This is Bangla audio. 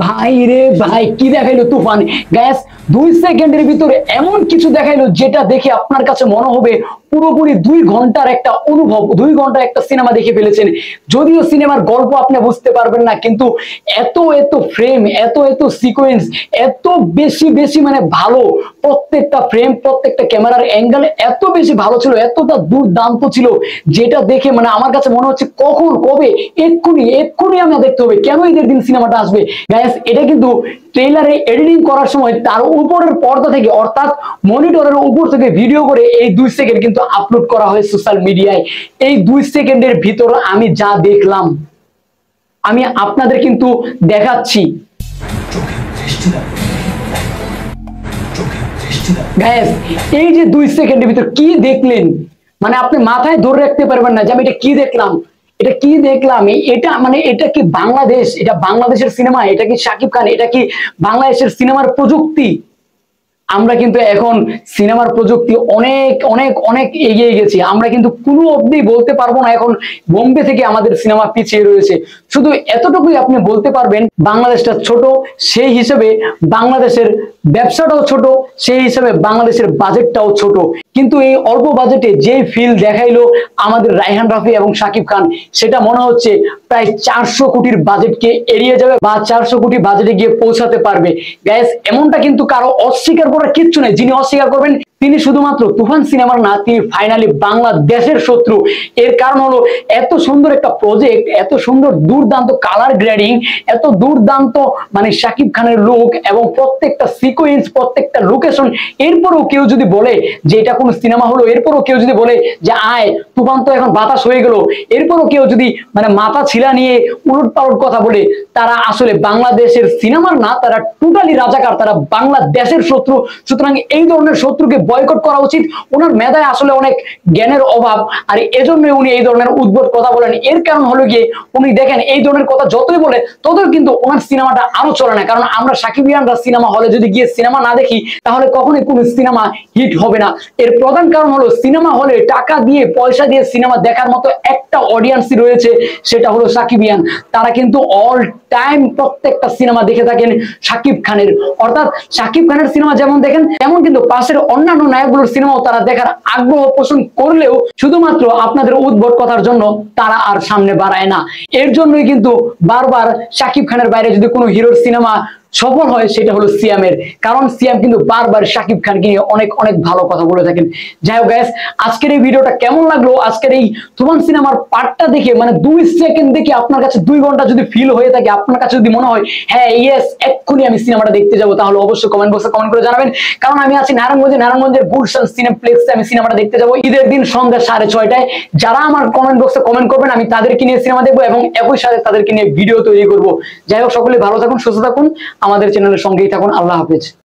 ভাই রে ভাই, কি দেখাইলো তুফান গ্যাস! 2 সেকেন্ডের ভিতরে এমন কিছু দেখাইলো যেটা দেখে আপনার কাছে মনে হবে পুরোপুরি 2 ঘন্টার একটা অনুভব, 2 ঘন্টার একটা সিনেমা দেখে ফেলেছেন। যদিও সিনেমার গল্প আপনি বুঝতে পারবেন না, কিন্তু এত এত ফ্রেম, এত এত সিকোয়েন্স, এত বেশি বেশি মানে ভালো, প্রত্যেকটা ফ্রেম, প্রত্যেকটা ক্যামেরার অ্যাঙ্গেল এত বেশি ভালো ছিল, এতটা দুর্দান্ত ছিল, যেটা দেখে মানে আমার কাছে মনে হচ্ছে কখন কবে এক্ষুনি এক্ষুনি আমরা দেখতে হবে, কেন ঈদের দিন সিনেমাটা আসবে। গাইস, এটা কিন্তু ট্রেইলারে এডিটিং করার সময় তার উপরের পর্দা থেকে, অর্থাৎ মনিটরের উপর থেকে ভিডিও করে এই 2 সেকেন্ড কিন্তু আপলোড করা হয় সোশ্যাল মিডিয়ায়। এই 2 সেকেন্ডের ভিতর আমি যা দেখলাম আমি আপনাদের কিন্তু দেখাচ্ছি। গাইস, এই যে 2 সেকেন্ডের ভিতর কি দেখলেন, মানে আপনি মাথায় ধরে রাখতে পারবেন না যে আমি এটা কি দেখলাম, এটা কি দেখলাম। এটা মানে এটা কি বাংলাদেশ, এটা বাংলাদেশের সিনেমা, এটা কি শাকিব খান, এটা কি বাংলাদেশের সিনেমার প্রযুক্তি? আমরা কিন্তু এখন সিনেমার প্রযুক্তি অনেক অনেক অনেক এগিয়ে গেছি। আমরা কিন্তু কোনো অবধি বলতে পারবো না এখন বোম্বে থেকে আমাদের সিনেমা পিছিয়ে রয়েছে। শুধু এতটুকুই আপনি বলতে পারবেন, বাংলাদেশটা ছোট, সেই হিসেবে বাংলাদেশের ব্যবসাটাও ছোট, সেই হিসেবে বাংলাদেশের বাজেটটাও ছোট। কিন্তু এই অল্প বাজেটে যে ফিল দেখাইলো আমাদের রায়হান রাফি এবং শাকিব খান, সেটা মনে হচ্ছে প্রায় 400 কোটির বাজেটকে এড়িয়ে যাবে বা 400 কোটি বাজেটে গিয়ে পৌঁছাতে পারবে। গাইস, এমনটা কিন্তু কারো অস্বীকার করার কিচ্ছু নেই। যিনি অস্বীকার করবেন তিনি শুধুমাত্র তুফান সিনেমার না, তিনি ফাইনালি বাংলাদেশের শত্রু। এর কারণ হলো এত সুন্দর একটা প্রজেক্ট, এত সুন্দর দুর্দান্ত কালার গ্রেডিং, এত দুর্দান্ত মানে শাকিব খানের লুক এবং প্রত্যেকটা সিকোয়েন্স, প্রত্যেকটা লোকেশন। এরপরও কেউ যদি বলে যে এটা কোনো সিনেমা হলো, এরপরও কেউ যদি বলে যে আয় তুফান তো এখন বাতাস হয়ে গেল, এরপরও কেউ যদি মানে মাথা ছিলা নিয়ে উলট পালট কথা বলে, তারা আসলে বাংলাদেশের সিনেমার না, তারা টোটালি রাজাকার, তারা বাংলাদেশের শত্রু। সুতরাং এই ধরনের শত্রুকে বয়কট করা উচিত। ওনার মেধায় আসলে অনেক জ্ঞানের অভাব, আর এজন্য উনি এই ধরনের উদ্ভট কথা বলেন। এর কারণ হলো গিয়ে উনি দেখেন এই ধরনের কথা যতই বলে ততই কিন্তু ওনার সিনেমাটা আরো চলে না। কারণ আমরা সাকিবিয়ানরা সিনেমা হলে যদি গিয়ে সিনেমা না দেখি তাহলে কখনোই কোনো সিনেমা হিট হবে না। এর প্রধান কারণ হলো সিনেমা হলে টাকা দিয়ে, পয়সা দিয়ে সিনেমা দেখার মতো একটা অডিয়েন্সই রয়েছে, সেটা হলো সাকিবিয়ান। তারা কিন্তু অল টাইম প্রত্যেকটা সিনেমা দেখে থাকেন শাকিব খানের, অর্থাৎ শাকিব খানের সিনেমা যেমন দেখেন তেমন কিন্তু পাশের অন্যান্য নায়কগুলোর সিনেমাও তারা দেখার আগ্রহ পোষণ করলেও শুধুমাত্র আপনাদের উদ্ভট কথার জন্য তারা আর সামনে বাড়ায় না। এর জন্যই কিন্তু বারবার শাকিব খানের বাইরে যদি কোনো হিরোর সিনেমা সফল হয় সেটা হলো সিয়ামের, কারণ সিয়াম কিন্তু বারবার শাকিব খানকে নিয়ে অনেক অনেক ভালো কথা বলে থাকেন। যাই হোক গাইস, আজকের এই ভিডিওটা কেমন লাগলো, আজকের এই তুফান সিনেমার পার্টটা দেখে মানে 2 সেকেন্ড দেখে আপনার কাছে 2 ঘন্টা যদি ফিল হয়ে থাকে, আপনার কাছে যদি মনে হয় হ্যাঁ ইয়েস এক্ষুনি আমি সিনেমাটা দেখতে যাবো, তাহলে অবশ্যই কমেন্ট বক্সে কমেন্ট করে জানাবেন। কারণ আমি আছি নারায়ণগঞ্জে, নারায়ণগঞ্জের গুলশান সিনেপ্লেক্সে আমি সিনেমাটা দেখতে যাবো ঈদের দিন সন্ধ্যা 6:30টায়। যারা আমার কমেন্ট বক্সে কমেন্ট করবেন আমি তাদেরকে নিয়ে সিনেমা দেখবো এবং একই সাথে তাদেরকে নিয়ে ভিডিও তৈরি করবো। যাই হোক, সকলে ভালো থাকুন, সুস্থ থাকুন, আমাদের চ্যানেলের সঙ্গেই থাকুন। আল্লাহ হাফেজ।